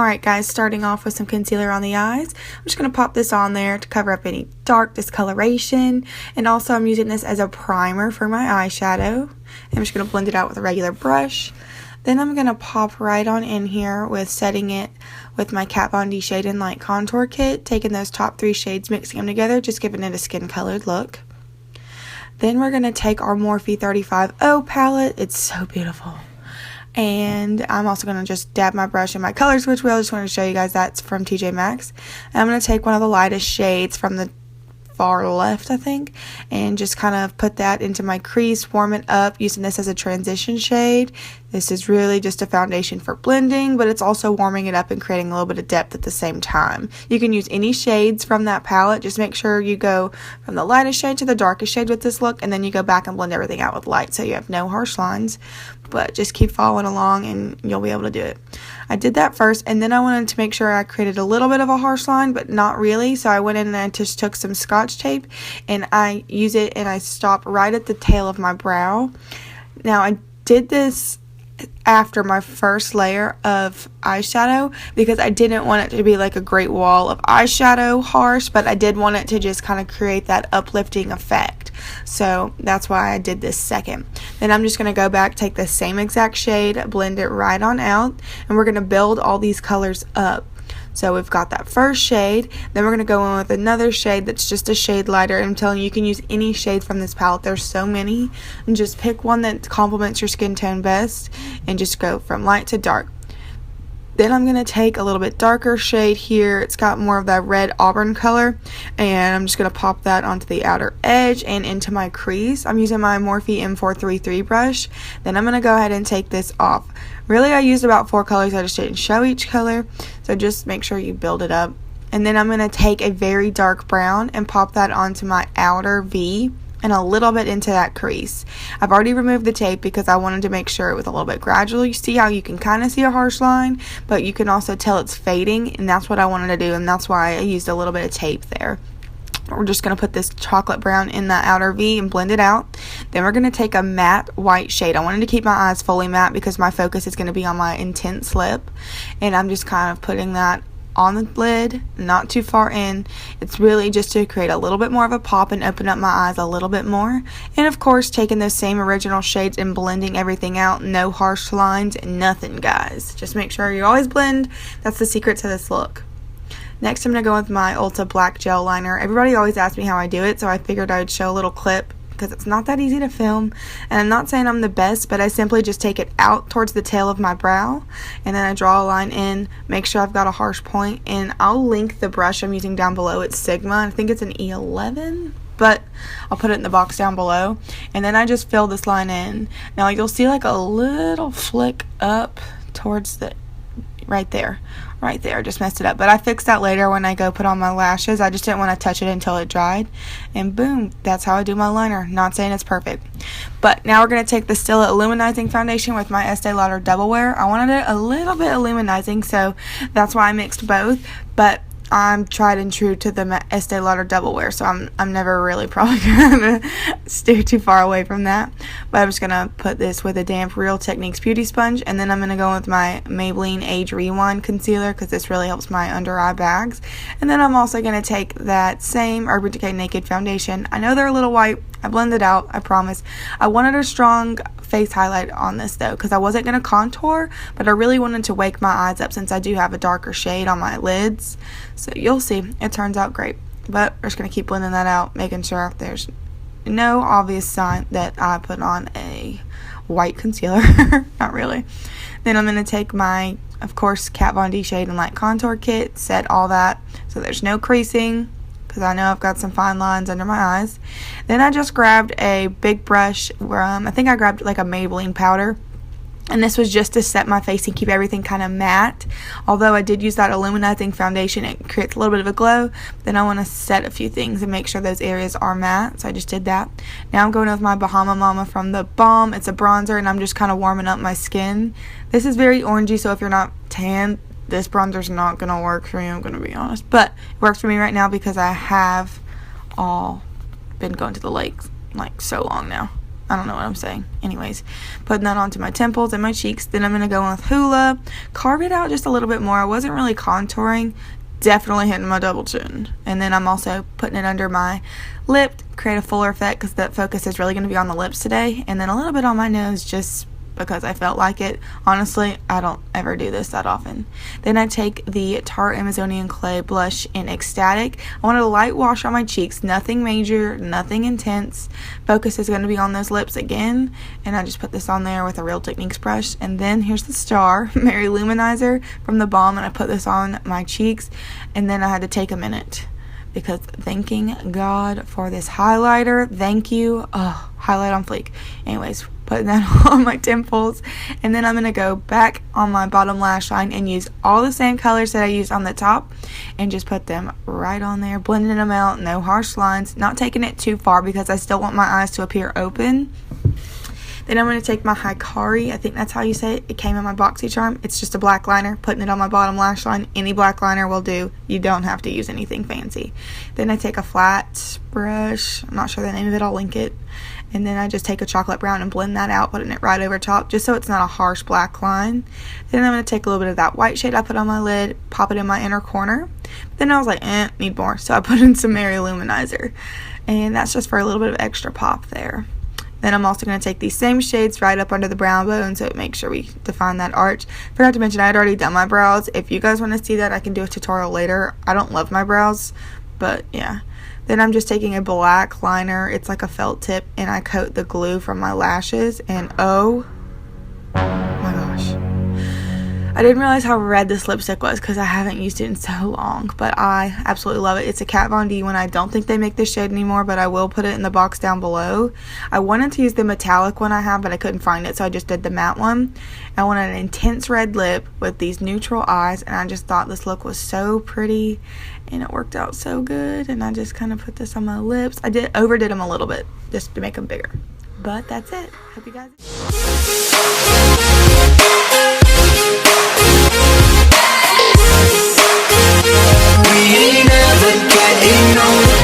Alright guys, starting off with some concealer on the eyes. I'm just going to pop this on there to cover up any dark discoloration. And also I'm using this as a primer for my eyeshadow. I'm just going to blend it out with a regular brush. Then I'm going to pop right on in here with setting it with my Kat Von D Shade and Light Contour Kit. Taking those top 3 shades, mixing them together, just giving it a skin colored look. Then we're going to take our Morphe 35O palette. It's so beautiful. And I'm also going to just dab my brush in my color switch wheel. I just wanted to show you guys that's from TJ Maxx. And I'm going to take one of the lightest shades from the far left, I think, and just kind of put that into my crease, warm it up, using this as a transition shade. This is really just a foundation for blending, but it's also warming it up and creating a little bit of depth at the same time. You can use any shades from that palette. Just make sure you go from the lightest shade to the darkest shade with this look, and then you go back and blend everything out with light so you have no harsh lines. But just keep following along and you'll be able to do it. I did that first, and then I wanted to make sure I created a little bit of a harsh line, but not really. So I went in and I just took some Scotch tape and I use it and I stop right at the tail of my brow. Now I did this after my first layer of eyeshadow because I didn't want it to be like a great wall of eyeshadow harsh, but I did want it to just kind of create that uplifting effect. So that's why I did this second. Then I'm just going to go back, take the same exact shade, blend it right on out, and we're going to build all these colors up. So we've got that first shade, then we're going to go in with another shade that's just a shade lighter. I'm telling you, you can use any shade from this palette. There's so many. And just pick one that complements your skin tone best and just go from light to dark. Then I'm going to take a little bit darker shade here. It's got more of that red auburn color. And I'm just going to pop that onto the outer edge and into my crease. I'm using my Morphe M433 brush. Then I'm going to go ahead and take this off. Really, I used about 4 colors. I just didn't show each color. So just make sure you build it up. And then I'm going to take a very dark brown and pop that onto my outer V and a little bit into that crease. I've already removed the tape because I wanted to make sure it was a little bit gradual. You see how you can kind of see a harsh line, but you can also tell it's fading, and that's what I wanted to do, and that's why I used a little bit of tape there. We're just going to put this chocolate brown in the outer V and blend it out. Then we're going to take a matte white shade. I wanted to keep my eyes fully matte because my focus is going to be on my intense lip, and I'm just kind of putting that on the lid, not too far in. It's really just to create a little bit more of a pop and open up my eyes a little bit more. And of course, taking those same original shades and blending everything out. No harsh lines, nothing, guys. Just make sure you always blend. That's the secret to this look. Next, I'm going to go with my Ulta Black Gel Liner. Everybody always asks me how I do it, so I figured I would show a little clip because it's not that easy to film. And I'm not saying I'm the best, but I simply just take it out towards the tail of my brow, and then I draw a line in, make sure I've got a harsh point, and I'll link the brush I'm using down below. It's Sigma. I think it's an E11, but I'll put it in the box down below. And then I just fill this line in. Now you'll see like a little flick up towards the right there. I just messed it up, but I fixed that later when I go put on my lashes. I just didn't want to touch it until it dried, and boom, that's how I do my liner. Not saying it's perfect, but now we're going to take the Stilla Aluminizing foundation with my Estee Lauder Double Wear. I wanted it a little bit aluminizing, so that's why I mixed both, but I'm tried and true to the Estee Lauder Double Wear, so I'm never really probably going to steer too far away from that. But I'm just going to put this with a damp Real Techniques Beauty Sponge, and then I'm going to go with my Maybelline Age Rewind Concealer because this really helps my under eye bags. And then I'm also going to take that same Urban Decay Naked Foundation. I know they're a little white. I blended out, I promise. I wanted a strong face highlight on this though because I wasn't going to contour, but I really wanted to wake my eyes up since I do have a darker shade on my lids. So you'll see, it turns out great. But we're just going to keep blending that out, making sure there's no obvious sign that I put on a white concealer. Not really. Then I'm going to take my, of course, Kat Von D Shade and Light Contour Kit, set all that so there's no creasing, because I know I've got some fine lines under my eyes. Then I just grabbed a big brush where I think I grabbed like a Maybelline powder, and this was just to set my face and keep everything kind of matte. Although I did use that Aluminizing foundation, it creates a little bit of a glow. Then I want to set a few things and make sure those areas are matte, so I just did that. Now I'm going with my Bahama Mama from the Balm. It's a bronzer, and I'm just kind of warming up my skin. This is very orangey, so if you're not tan, this bronzer's not going to work for me, I'm going to be honest. But it works for me right now because I have all been going to the lake like so long now. I don't know what I'm saying. Anyways, putting that onto my temples and my cheeks. Then I'm going to go in with Hoola, carve it out just a little bit more. I wasn't really contouring, definitely hitting my double chin. And then I'm also putting it under my lip, create a fuller effect because that focus is really going to be on the lips today. And then a little bit on my nose just because I felt like it. Honestly, I don't ever do this that often. Then I take the Tarte Amazonian Clay blush in Ecstatic. I wanted a light wash on my cheeks, nothing major, nothing intense. Focus is going to be on those lips again, and I just put this on there with a Real Techniques brush. And then here's the star, MaryLouManizer from the Balm, and I put this on my cheeks, and then I had to take a minute because thanking God for this highlighter. Thank you. Oh, highlight on fleek. Anyways, putting that on my temples, and then I'm going to go back on my bottom lash line and use all the same colors that I used on the top and just put them right on there, blending them out, no harsh lines, not taking it too far because I still want my eyes to appear open. Then I'm going to take my Hikari, I think that's how you say it. It came in my BoxyCharm. It's just a black liner, putting it on my bottom lash line. Any black liner will do. You don't have to use anything fancy. Then I take a flat brush. I'm not sure the name of it. I'll link it. And then I just take a chocolate brown and blend that out, putting it right over top, just so it's not a harsh black line. Then I'm going to take a little bit of that white shade I put on my lid, pop it in my inner corner. Then I was like, need more. So I put in some MaryLouManizer. And that's just for a little bit of extra pop there. Then I'm also going to take these same shades right up under the brow bone so it makes sure we define that arch. Forgot to mention I had already done my brows. If you guys want to see that, I can do a tutorial later. I don't love my brows, but yeah. Then I'm just taking a black liner. It's like a felt tip, and I coat the glue from my lashes, and oh my gosh. I didn't realize how red this lipstick was because I haven't used it in so long, but I absolutely love it. It's a Kat Von D one. I don't think they make this shade anymore, but I will put it in the box down below. I wanted to use the metallic one I have, but I couldn't find it, so I just did the matte one. I wanted an intense red lip with these neutral eyes, and I just thought this look was so pretty, and it worked out so good, and I just kind of put this on my lips. I overdid them a little bit just to make them bigger, but that's it. Hope you guys... We ain't never getting older.